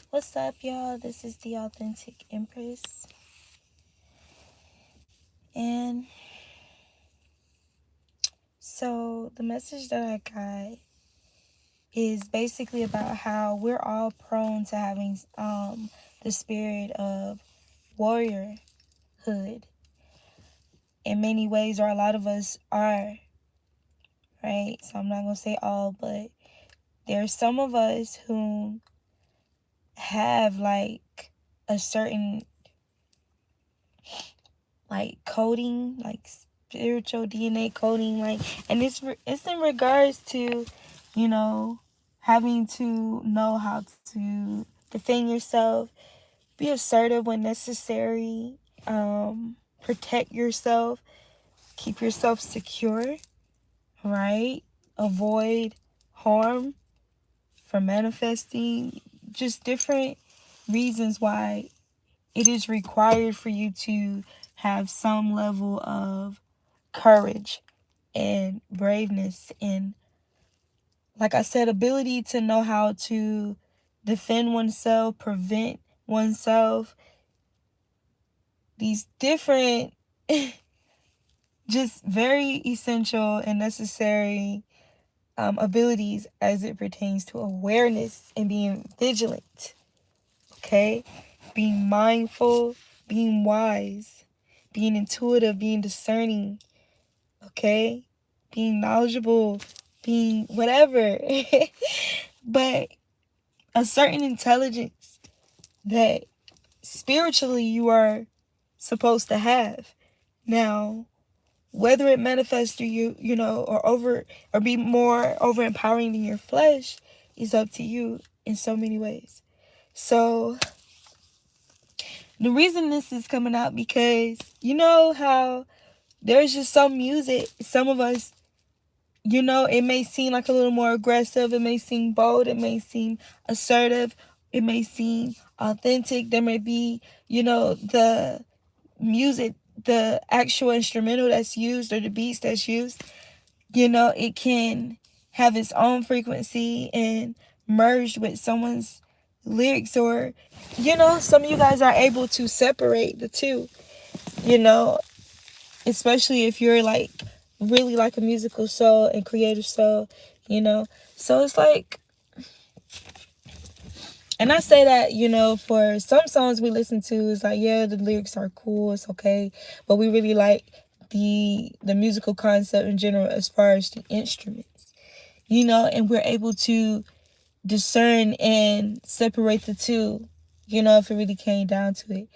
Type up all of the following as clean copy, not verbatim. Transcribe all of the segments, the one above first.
What's up, y'all? This is the Authentic Empress. And so the message that I got is basically about how we're all prone to having the spirit of warriorhood in many ways, or a lot of us are, right? So I'm not going to say all, but there's some of us who have like a certain like coding, like spiritual DNA coding, like, and it's in regards to, you know, having to know how to defend yourself, be assertive when necessary, protect yourself, keep yourself secure, right? Avoid harm from manifesting, just different reasons why it is required for you to have some level of courage and braveness and, like I said, ability to know how to defend oneself, prevent oneself. These different, just very essential and necessary abilities as it pertains to awareness and being vigilant. Okay? Being mindful, being wise, being intuitive, being discerning, okay? Being knowledgeable, being whatever. But a certain intelligence that spiritually you are supposed to have. Now, whether it manifests through you know, or be more over empowering than your flesh is up to you in so many ways. So the reason this is coming out, because you know how there's just some music, some of us, you know, it may seem like a little more aggressive, it may seem bold, it may seem assertive, it may seem authentic. There may be, you know, the music, the actual instrumental that's used or the beats that's used, you know, it can have its own frequency and merge with someone's lyrics, or, you know, some of you guys are able to separate the two, you know, especially if you're like really like a musical soul and creative soul, you know. So it's like, and I say that, you know, for some songs we listen to, it's like, yeah, the lyrics are cool, it's okay, but we really like the musical concept in general as far as the instruments, you know, and we're able to discern and separate the two, you know, if it really came down to it.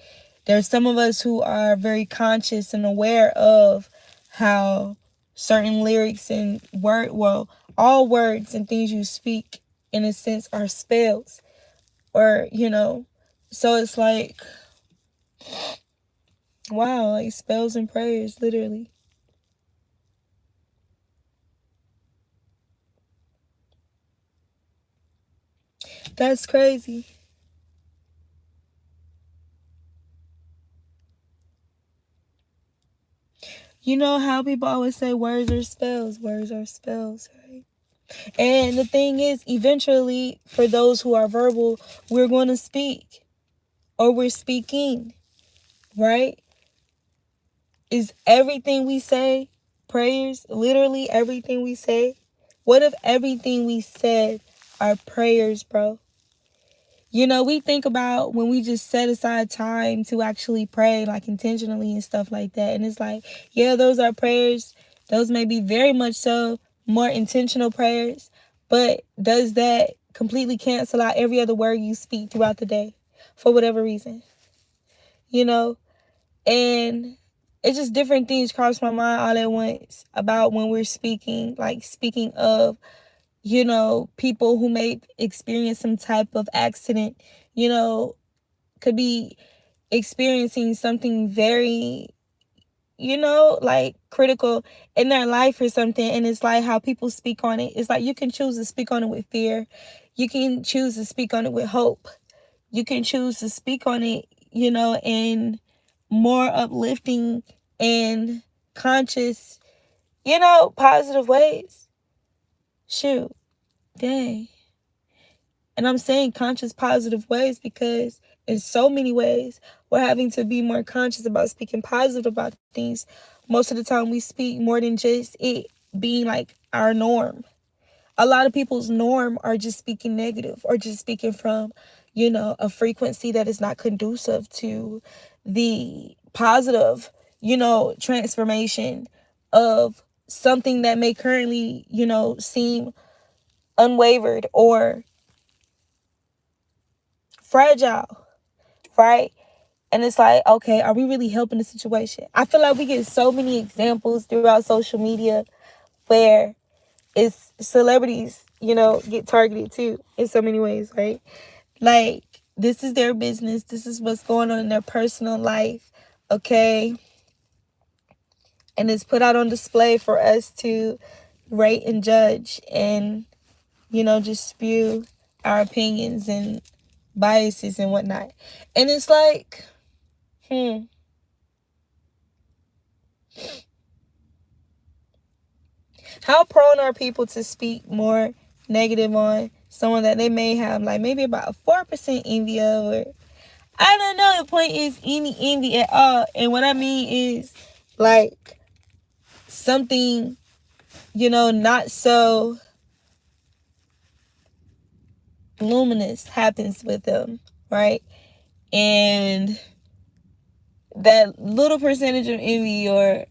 There's some of us who are very conscious and aware of how certain lyrics and all words and things you speak, in a sense, are spells, or, you know, so it's like, wow, like spells and prayers, literally. That's crazy. You know how people always say words are spells, right? And the thing is, eventually, for those who are verbal, we're going to speak, or we're speaking, right? Is everything we say prayers? Literally everything we say? What if everything we said are prayers, bro? You know, we think about when we just set aside time to actually pray, like intentionally and stuff like that. And it's like, yeah, those are prayers. Those may be very much so more intentional prayers. But does that completely cancel out every other word you speak throughout the day for whatever reason? You know? And it's just different things cross my mind all at once about when we're speaking, like speaking of, you know, people who may experience some type of accident, you know, could be experiencing something very, you know, like critical in their life or something. And it's like how people speak on it. It's like you can choose to speak on it with fear. You can choose to speak on it with hope. You can choose to speak on it, you know, in more uplifting and conscious, you know, positive ways. Shoot. Dang. And I'm saying conscious positive ways because in so many ways we're having to be more conscious about speaking positive about things. Most of the time we speak more than just it being like our norm. A lot of people's norm are just speaking negative or just speaking from, a frequency that is not conducive to the positive, transformation of something that may currently, seem unwavered or fragile, right? And it's like, okay, are we really helping the situation? I feel like we get so many examples throughout social media where it's celebrities, get targeted too in so many ways, right? Like, this is their business. This is what's going on in their personal life, okay? And it's put out on display for us to rate and judge and, just spew our opinions and biases and whatnot. And it's like, how prone are people to speak more negative on someone that they may have like maybe about a 4% envy of, or I don't know. The point is any envy at all. And what I mean is like something, not so luminous happens with them, right? And that little percentage of envy, or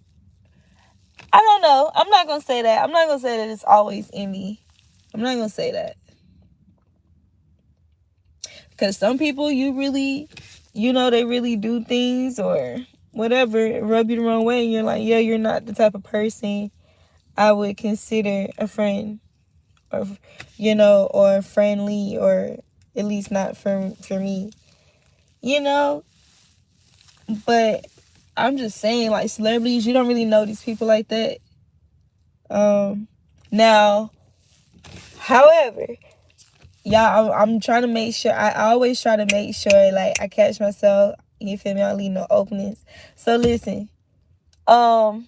I don't know. I'm not going to say that. I'm not going to say that it's always envy. I'm not going to say that. Because some people you really, they really do things or whatever, rub you the wrong way. And you're like, yeah, you're not the type of person I would consider a friend or, or friendly, or at least not for me, But I'm just saying, like, celebrities, you don't really know these people like that. Now, however, y'all, I'm trying to make sure, I always try to make sure, like, I catch myself, you feel me, I don't leave no openings. So listen, don't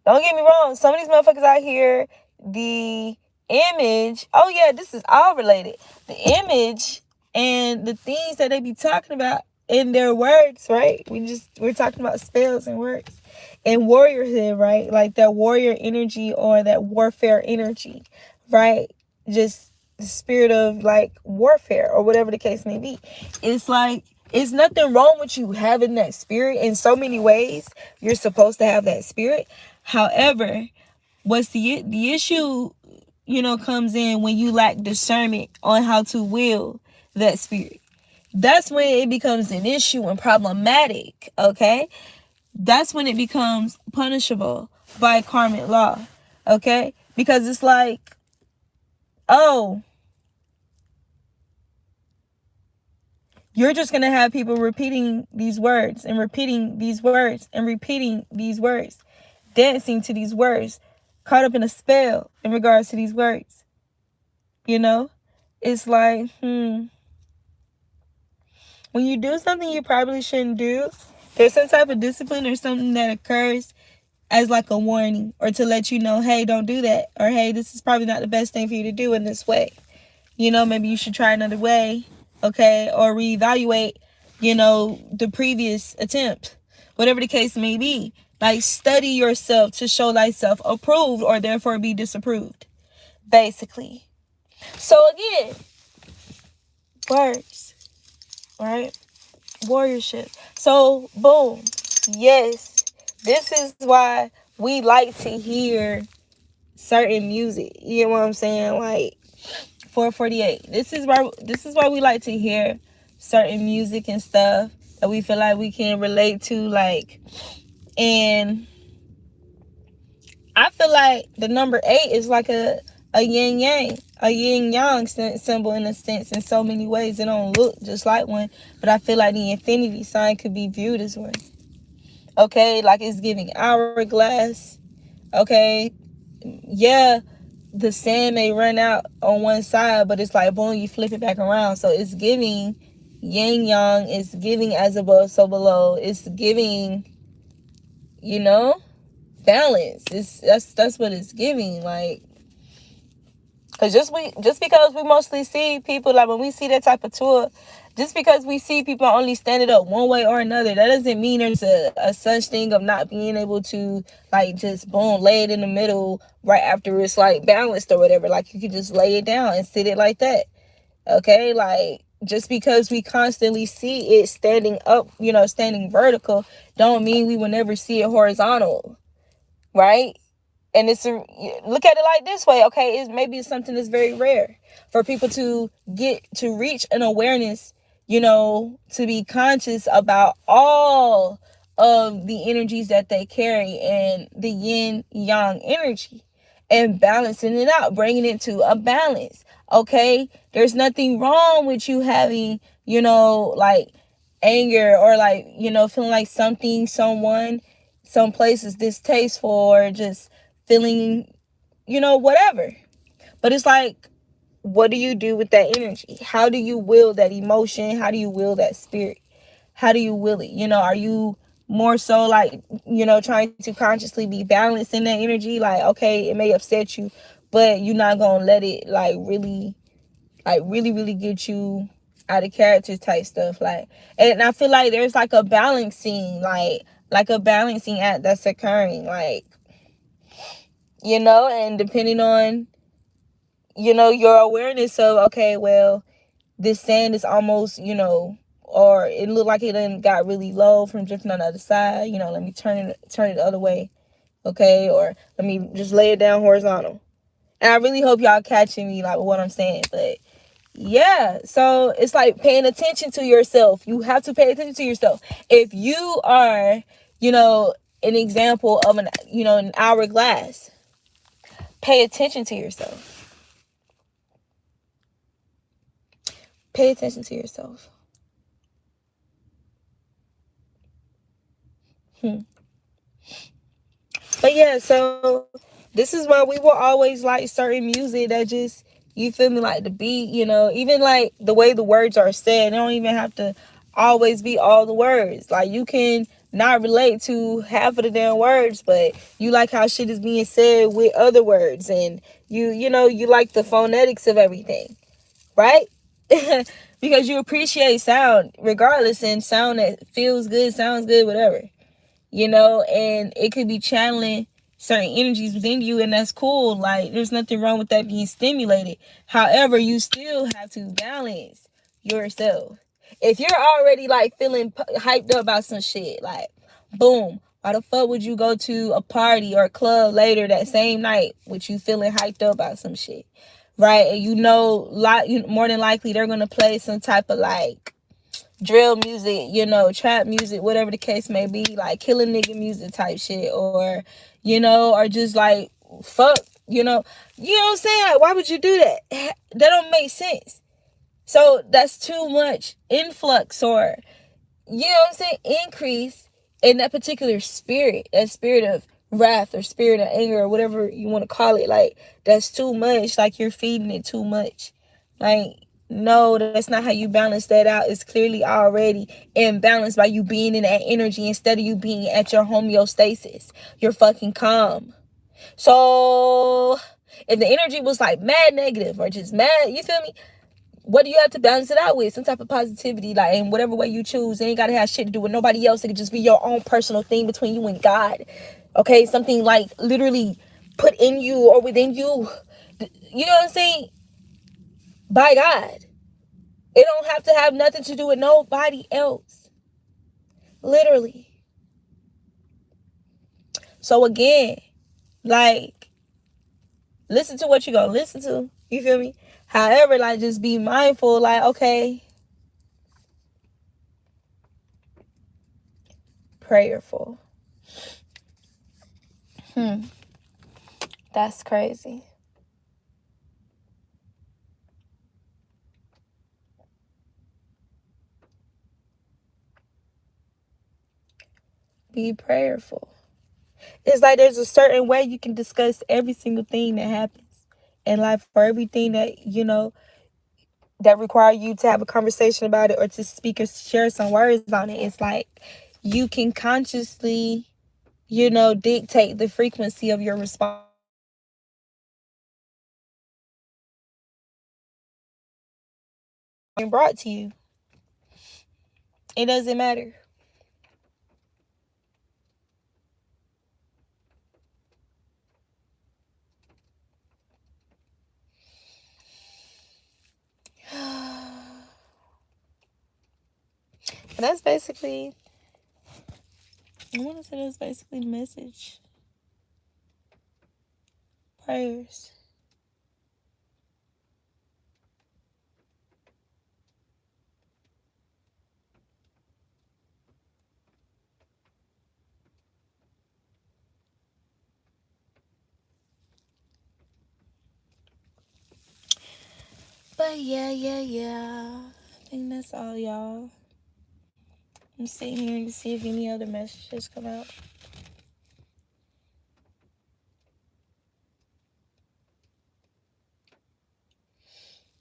get me wrong, some of these motherfuckers out here, the image, oh yeah, this is all related, the image and the things that they be talking about in their words, right? We're talking about spells and words and warriorhood, right? Like that warrior energy or that warfare energy, right? Just the spirit of like warfare or whatever the case may be. It's like, it's nothing wrong with you having that spirit. In so many ways you're supposed to have that spirit. However, what's the issue, comes in when you lack discernment on how to will that spirit. That's when it becomes an issue and problematic, okay? That's when it becomes punishable by karmic law, okay? Because it's like, oh, you're just going to have people repeating these words and repeating these words and repeating these words, dancing to these words, caught up in a spell in regards to these words. It's like, when you do something you probably shouldn't do, there's some type of discipline or something that occurs as like a warning or to let you know, hey, don't do that. Or, hey, this is probably not the best thing for you to do in this way. Maybe you should try another way, okay? Or reevaluate, the previous attempt. Whatever the case may be. Like, study yourself to show thyself approved or therefore be disapproved. Basically. So, again, words, right? Warriorship. So, boom. Yes, this is why we like to hear certain music. You know what I'm saying? Like 448. This is why we like to hear certain music and stuff that we feel like we can relate to, like, and I feel like the number 8 is like a yin yang symbol in a sense. In so many ways it don't look just like one, but I feel like the infinity sign could be viewed as one. Okay, like it's giving hourglass. Okay, yeah, the sand may run out on one side, but it's like boom, you flip it back around. So it's giving yin yang. It's giving as above, so below. It's giving, balance. That's what it's giving. Like, Because just because we mostly see people, like when we see that type of tour, just because we see people only standing up one way or another, that doesn't mean there's a such thing of not being able to, like, just boom, lay it in the middle right after it's like balanced or whatever. Like, you can just lay it down and sit it like that. Okay, like, just because we constantly see it standing up, standing vertical, don't mean we will never see it horizontal, right? And look at it like this way. Okay, maybe it's something that's very rare for people to reach an awareness, to be conscious about all of the energies that they carry and the yin yang energy, and balancing it out, bringing it to a balance. Okay, there's nothing wrong with you having, like, anger, or like, feeling like something, someone, some place is distasteful, or just feeling, whatever. But it's like, what do you do with that energy? How do you will that emotion? How do you will that spirit? How do you will it? Are you more so like, trying to consciously be balanced in that energy? Like, okay, it may upset you, but you're not gonna let it really get you out of character type stuff. Like, and I feel like there's like a balancing, like a balancing act that's occurring, like, and depending on, your awareness of, okay, well, this sand is almost, or it looked like it done got really low from drifting on the other side, let me turn it the other way, okay, or let me just lay it down horizontal. And I really hope y'all catching me, like, what I'm saying. But yeah, so it's like paying attention to yourself. You have to pay attention to yourself. If you are, an example of an hourglass, pay attention to yourself. Pay attention to yourself. But yeah, so this is why we will always like certain music that just, you feel me, like the beat, even like the way the words are said. They don't even have to always be all the words. Like, you can not relate to half of the damn words, but you like how shit is being said with other words, and you like the phonetics of everything, right? Because you appreciate sound regardless, and sound that feels good, sounds good, whatever. And it could be channeling certain energies within you, and that's cool. Like, there's nothing wrong with that being stimulated. However, you still have to balance yourself. If you're already like feeling hyped up about some shit, like, boom, why the fuck would you go to a party or a club later that same night with you feeling hyped up about some shit, right? And more than likely they're gonna play some type of like drill music, trap music, whatever the case may be, like killing nigga music type shit, or or just like fuck, what I'm saying? Like, why would you do that? That don't make sense. So that's too much influx, or what I'm saying, increase in that particular spirit, that spirit of wrath or spirit of anger or whatever you want to call it. Like, that's too much. Like, you're feeding it too much. Like, no, that's not how you balance that out. It's clearly already imbalanced by you being in that energy instead of you being at your homeostasis. You're fucking calm. So if the energy was like mad negative or just mad, you feel me? What do you have to balance it out with? Some type of positivity, like, in whatever way you choose. It ain't gotta have shit to do with nobody else. It could just be your own personal thing between you and God. Okay, something like literally put in you or within you. You know what I'm saying? By God. It don't have to have nothing to do with nobody else. Literally. So again, like, listen to what you gonna listen to. You feel me? However, like, just be mindful, like, okay, prayerful. That's crazy. Be prayerful. It's like there's a certain way you can discuss every single thing that happens in life, for everything that, that require you to have a conversation about it or to speak or share some words on it. It's like you can consciously, dictate the frequency of your response. being brought to you. It doesn't matter. And that's basically, I want to say that's basically the message. Prayers. But yeah. I think that's all, y'all. I'm sitting here to see if any other messages come out.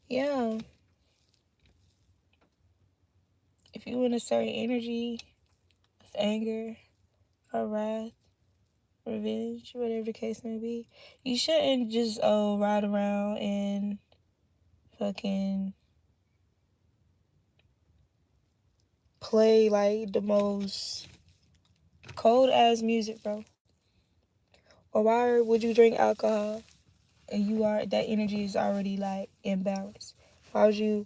Yeah. If you in a certain energy of anger or wrath, revenge, whatever the case may be, you shouldn't just ride around and fucking play like the most cold ass music, bro. Or why would you drink alcohol and that energy is already like imbalanced? Why would you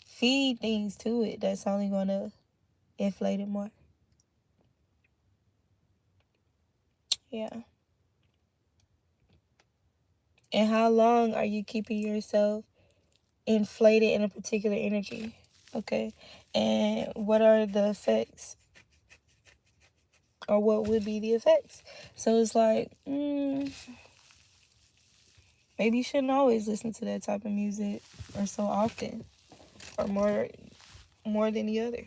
feed things to it that's only gonna inflate it more? Yeah. And how long are you keeping yourself inflated in a particular energy? Okay. And what are the effects? Or what would be the effects? So it's like, maybe you shouldn't always listen to that type of music or so often or more than the other.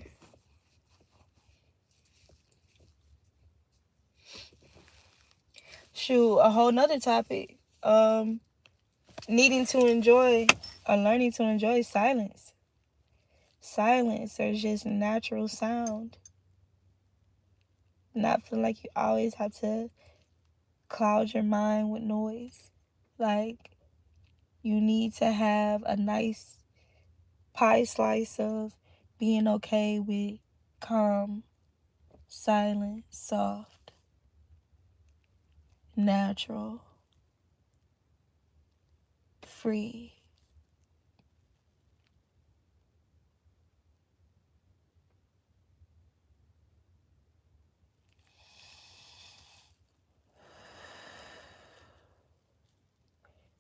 Shoot, a whole nother topic. Needing to enjoy or learning to enjoy silence. Silence or just natural sound. Not feeling like you always have to cloud your mind with noise. Like, you need to have a nice pie slice of being okay with calm, silent, soft, natural, free.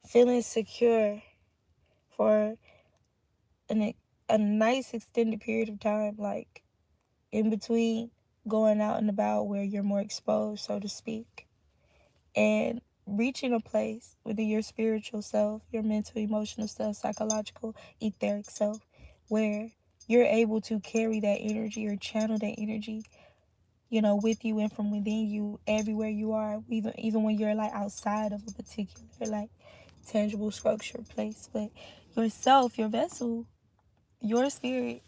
Feeling secure for a nice extended period of time, like in between going out and about where you're more exposed, so to speak, and reaching a place within your spiritual self, your mental, emotional self, psychological, etheric self, where you're able to carry that energy or channel that energy, with you and from within you everywhere you are, even when you're like outside of a particular like tangible structure place. But yourself, your vessel, your spirit,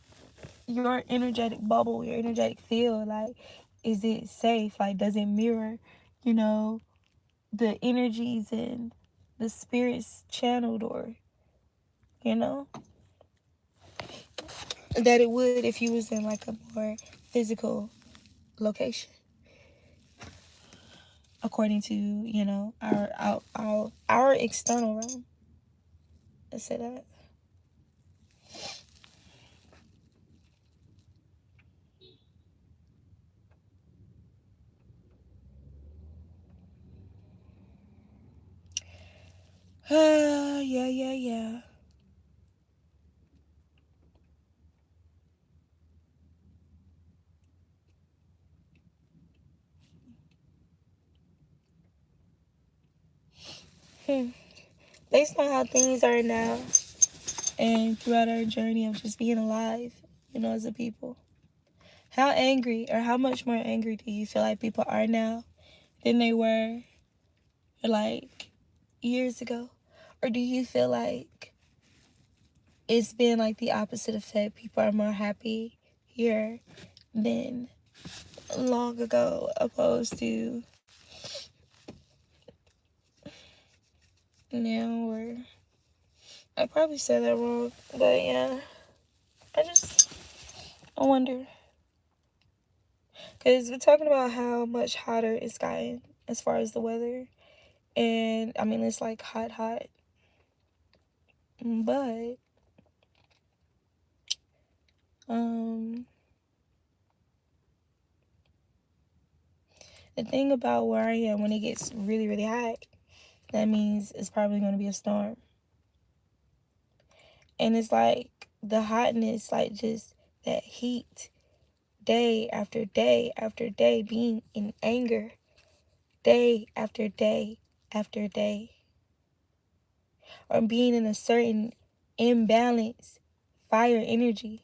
your energetic bubble, your energetic field, like, is it safe? Like, does it mirror, the energies and the spirits channeled, or, you know, that it would if you was in like a more physical location, according to, our external realm. Let's say that. Yeah. Based on how things are now and throughout our journey of just being alive, as a people, how angry or how much more angry do you feel like people are now than they were like years ago? Or do you feel like it's been like the opposite effect? People are more happy here than long ago, opposed to now, or I probably said that wrong, but yeah. I wonder. Because we're talking about how much hotter it's gotten as far as the weather. And, I mean, it's like hot, hot. But, the thing about where I am, when it gets really, really hot, that means it's probably going to be a storm. And it's like the hotness, like just that heat, day after day after day, being in anger, day after day after day, or being in a certain imbalance, fire energy,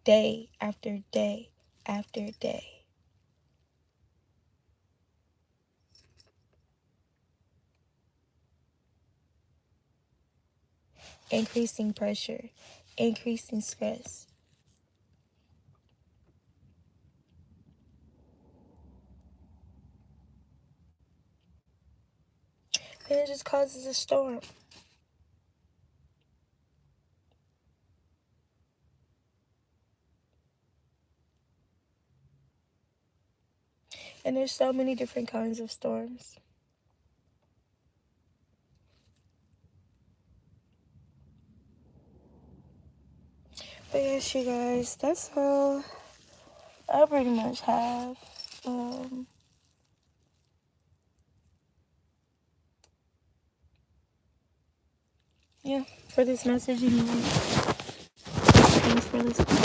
day after day after day. Increasing pressure, increasing stress. And it just causes a storm. And there's so many different kinds of storms. But yes, you guys, that's all I pretty much have. Yeah, for this message anyway. Thanks for listening.